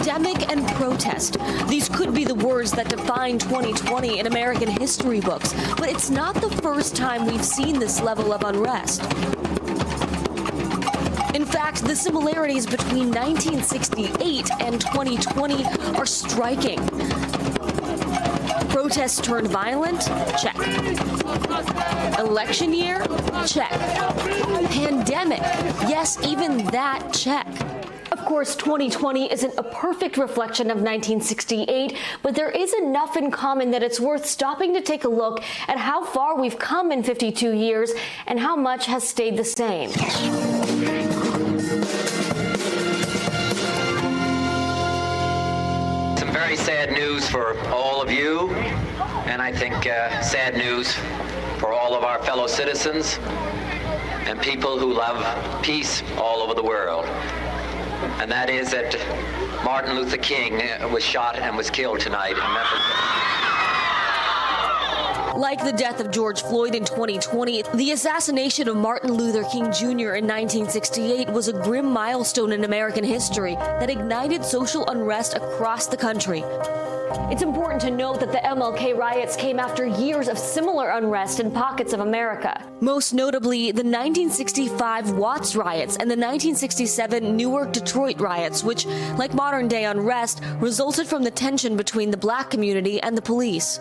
Pandemic and protest. These could be the words that define 2020 in American history books, but it's not the first time we've seen this level of unrest. In fact, the similarities between 1968 and 2020 are striking. Protests turned violent? Check. Election year? Check. Pandemic? Yes, even that, check. Of course, 2020 isn't a perfect reflection of 1968, but there is enough in common that it's worth stopping to take a look at how far we've come in 52 years and how much has stayed the same. Some very sad news for all of you, and I think sad news for all of our fellow citizens and people who love peace all over the world. And that is that Martin Luther King was shot and was killed tonight in Memphis. Like the death of George Floyd in 2020, the assassination of Martin Luther King Jr. in 1968 was a grim milestone in American history that ignited social unrest across the country. It's important to note that the MLK riots came after years of similar unrest in pockets of America. Most notably, the 1965 Watts riots and the 1967 Newark, Detroit riots, which, like modern-day unrest, resulted from the tension between the black community and the police.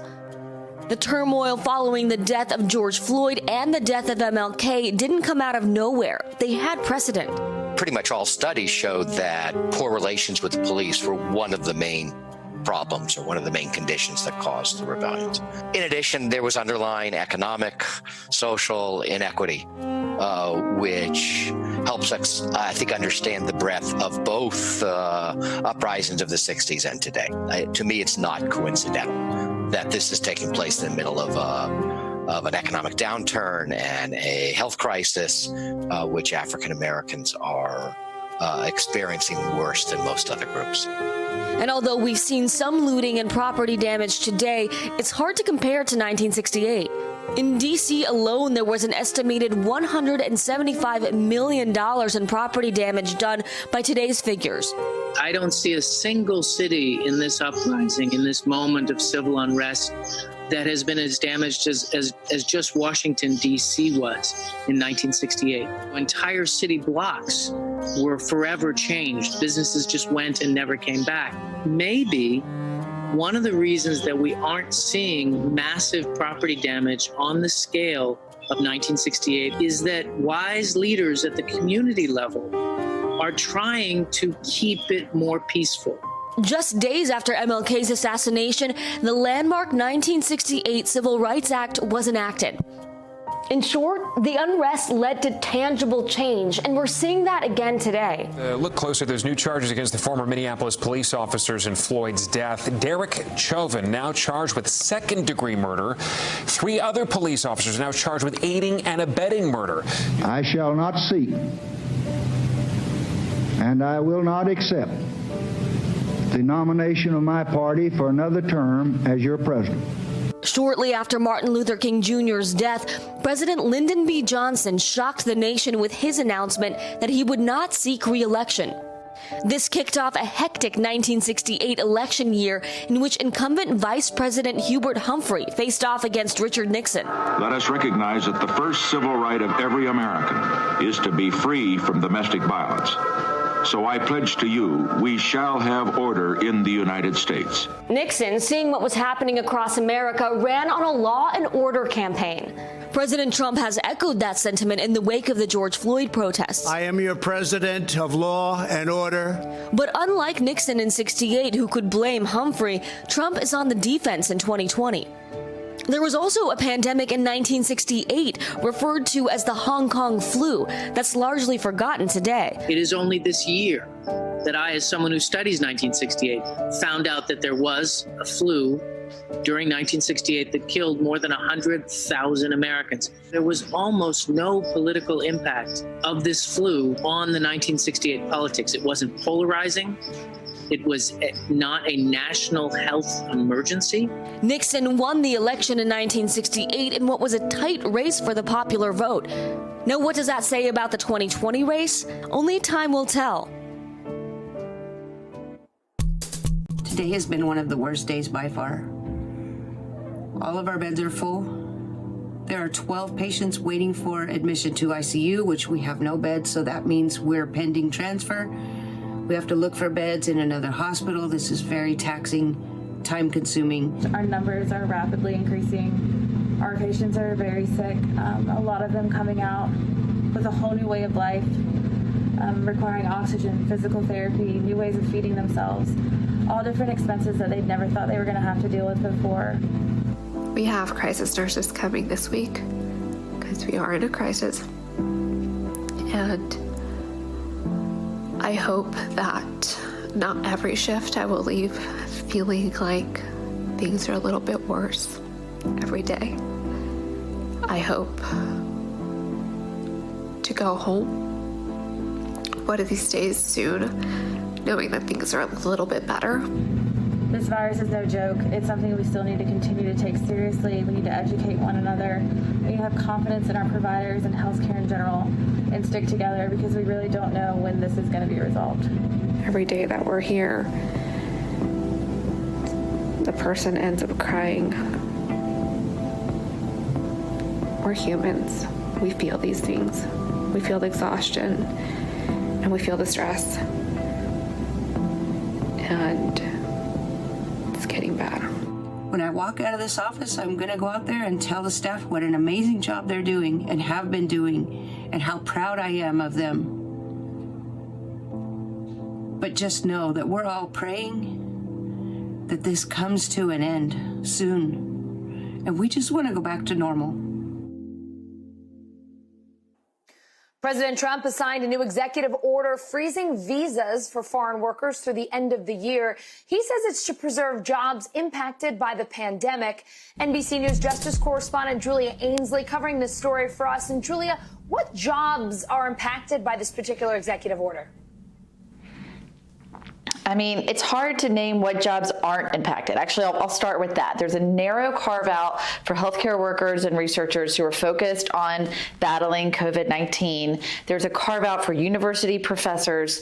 The turmoil following the death of George Floyd and the death of MLK didn't come out of nowhere. They had precedent. Pretty much all studies showed that poor relations with the police were one of the main problems or one of the main conditions that caused the rebellions. In addition, there was underlying economic, social inequity, which helps us, I think, understand the breadth of both uprisings of the 60s and today. To me, it's not coincidental that this is taking place in the middle of an economic downturn and a health crisis, which African Americans are experiencing worse than most other groups. And although we've seen some looting and property damage today, it's hard to compare to 1968. In D.C. alone, there was an estimated $175 million in property damage done by today's figures. I don't see a single city in this uprising, in this moment of civil unrest, that has been as damaged as just Washington, D.C. was in 1968. Entire city blocks were forever changed. Businesses just went and never came back. Maybe one of the reasons that we aren't seeing massive property damage on the scale of 1968 is that wise leaders at the community level are trying to keep it more peaceful. Just days after MLK's assassination, the landmark 1968 Civil Rights Act was enacted. In short, the unrest led to tangible change, and we're seeing that again today. Look closer. There's new charges against the former Minneapolis police officers in Floyd's death. Derek Chauvin now charged with second-degree murder. 3 other police officers now charged with aiding and abetting murder. I shall not seek, and I will not accept the nomination of my party for another term as your president. Shortly after Martin Luther King Jr.'s death, President Lyndon B. Johnson shocked the nation with his announcement that he would not seek re-election. This kicked off a hectic 1968 election year in which incumbent Vice President Hubert Humphrey faced off against Richard Nixon. Let us recognize that the first civil right of every American is to be free from domestic violence. So I pledge to you, we shall have order in the United States. Nixon, seeing what was happening across America, ran on a law and order campaign. President Trump has echoed that sentiment in the wake of the George Floyd protests. I am your president of law and order. But unlike Nixon in '68, who could blame Humphrey, Trump is on the defense in 2020. There was also a pandemic in 1968, referred to as the Hong Kong flu, that's largely forgotten today. It is only this year that I, as someone who studies 1968, found out that there was a flu during 1968 that killed more than 100,000 Americans. There was almost no political impact of this flu on the 1968 politics. It wasn't polarizing. It was not a national health emergency. Nixon won the election in 1968 in what was a tight race for the popular vote. Now, what does that say about the 2020 race? Only time will tell. Today has been one of the worst days by far. All of our beds are full. There are 12 patients waiting for admission to ICU, which we have no beds, so that means we're pending transfer. We have to look for beds in another hospital. This is very taxing, time-consuming. Our numbers are rapidly increasing. Our patients are very sick, a lot of them coming out with a whole new way of life, requiring oxygen, physical therapy, new ways of feeding themselves, all different expenses that they'd never thought they were going to have to deal with before. We have crisis nurses coming this week because we are in a crisis. And I hope that not every shift I will leave feeling like things are a little bit worse every day. I hope to go home one of these days soon, knowing that things are a little bit better. This virus is no joke. It's something we still need to continue to take seriously. We need to educate one another. We need to have confidence in our providers and healthcare in general and stick together because we really don't know when this is going to be resolved. Every day that we're here, the person ends up crying. We're humans. We feel these things. We feel the exhaustion and we feel the stress. And it's getting bad. When I walk out of this office, I'm going to go out there and tell the staff what an amazing job they're doing and have been doing and how proud I am of them. But just know that we're all praying that this comes to an end soon. And we just want to go back to normal. President Trump has signed a new executive order freezing visas for foreign workers through the end of the year. He says it's to preserve jobs impacted by the pandemic. NBC News Justice correspondent Julia Ainsley covering this story for us. And Julia, what jobs are impacted by this particular executive order? I mean, it's hard to name what jobs aren't impacted. Actually, I'll start with that. There's a narrow carve out for healthcare workers and researchers who are focused on battling COVID-19. There's a carve out for university professors.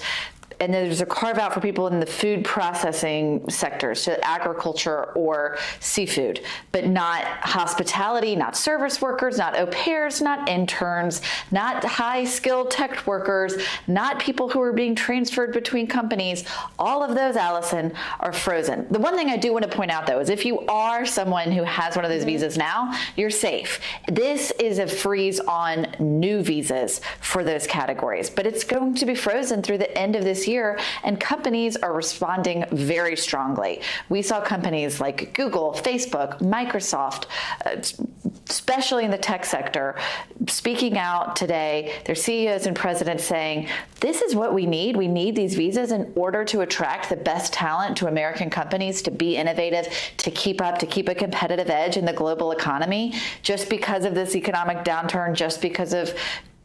And there's a carve out for people in the food processing sectors, so agriculture or seafood, but not hospitality, not service workers, not au pairs, not interns, not high skilled tech workers, not people who are being transferred between companies. All of those, Allison, are frozen. The one thing I do want to point out, though, is if you are someone who has one of those visas now, you're safe. This is a freeze on new visas for those categories, but it's going to be frozen through the end of this year, and companies are responding very strongly. We saw companies like Google, Facebook, Microsoft, especially in the tech sector, speaking out today, their CEOs and presidents saying, this is what we need. We need these visas in order to attract the best talent to American companies, to be innovative, to keep up, to keep a competitive edge in the global economy. Just because of this economic downturn, just because of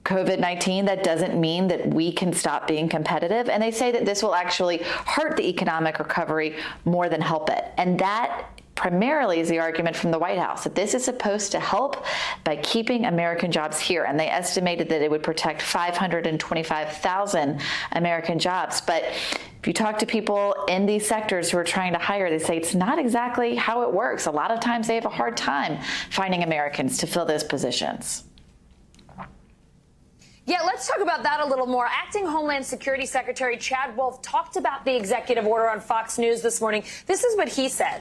COVID-19, that doesn't mean that we can stop being competitive. And they say that this will actually hurt the economic recovery more than help it. And that primarily is the argument from the White House, that this is supposed to help by keeping American jobs here. And they estimated that it would protect 525,000 American jobs. But if you talk to people in these sectors who are trying to hire, they say it's not exactly how it works. A lot of times they have a hard time finding Americans to fill those positions. Yeah, let's talk about that a little more. Acting Homeland Security Secretary Chad Wolf talked about the executive order on Fox News this morning. This is what he said.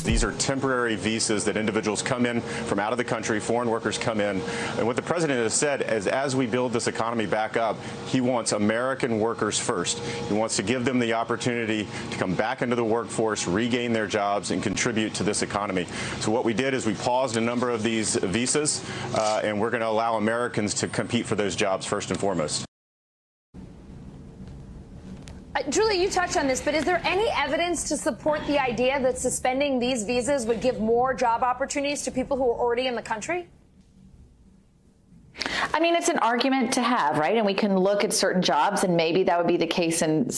These are temporary visas that individuals come in from out of the country, foreign workers come in. And what the president has said is as we build this economy back up, he wants American workers first. He wants to give them the opportunity to come back into the workforce, regain their jobs, and contribute to this economy. So what we did is we paused a number of these visas, and we're going to allow Americans to compete for those jobs first and foremost. Julie, you touched on this, but is there any evidence to support the idea that suspending these visas would give more job opportunities to people who are already in the country? I mean, it's an argument to have, right? And we can look at certain jobs, and maybe that would be the case in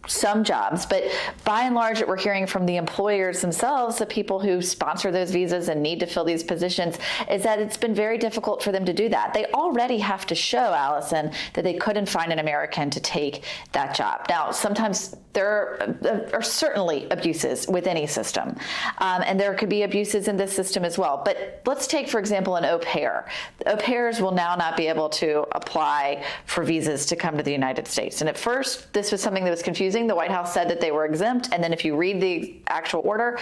some jobs. But by and large, what we're hearing from the employers themselves, the people who sponsor those visas and need to fill these positions, is that it's been very difficult for them to do that. They already have to show, Allison, that they couldn't find an American to take that job. Now, sometimes there are certainly abuses with any system, and there could be abuses in this system as well. But let's take, for example, an au pair. Au pairs will now not be able to apply for visas to come to the United States. And at first, this was something that was confusing. The White House said that they were exempt, and then if you read the actual order,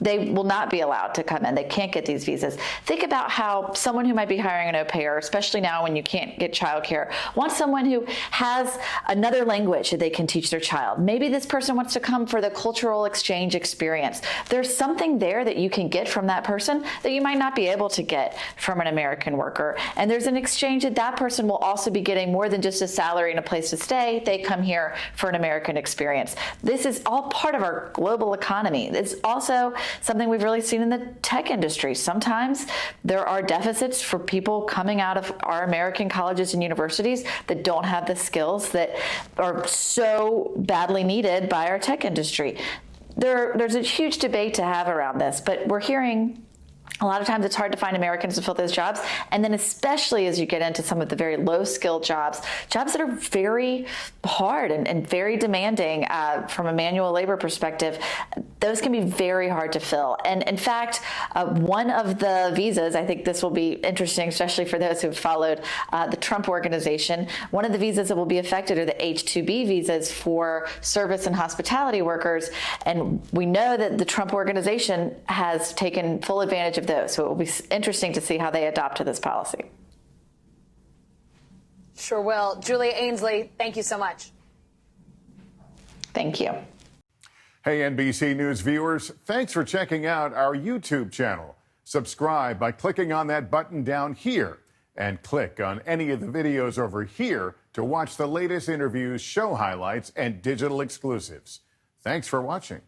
they will not be allowed to come in. They can't get these visas. Think about how someone who might be hiring an au pair, especially now when you can't get childcare, wants someone who has another language that they can teach their child. Maybe this person wants to come for the cultural exchange experience. There's something there that you can get from that person that you might not be able to get from an American worker. And there's an exchange that that person will also be getting more than just a salary and a place to stay. They come here for an American experience. This is all part of our global economy. It's also something we've really seen in the tech industry. Sometimes there are deficits for people coming out of our American colleges and universities that don't have the skills that are so badly needed by our tech industry. There's a huge debate to have around this, but we're hearing a lot of times it's hard to find Americans to fill those jobs. And then especially as you get into some of the very low-skilled jobs that are very hard and very demanding from a manual labor perspective, those can be very hard to fill. And in fact, one of the visas, I think this will be interesting, especially for those who've followed the Trump organization, one of the visas that will be affected are the H-2B visas for service and hospitality workers. And we know that the Trump organization has taken full advantage of those. So it will be interesting to see how they adopt to this policy. Sure will. Julia Ainsley, thank you so much. Thank you. Hey, NBC News viewers, thanks for checking out our YouTube channel. Subscribe by clicking on that button down here and click on any of the videos over here to watch the latest interviews, show highlights, and digital exclusives. Thanks for watching.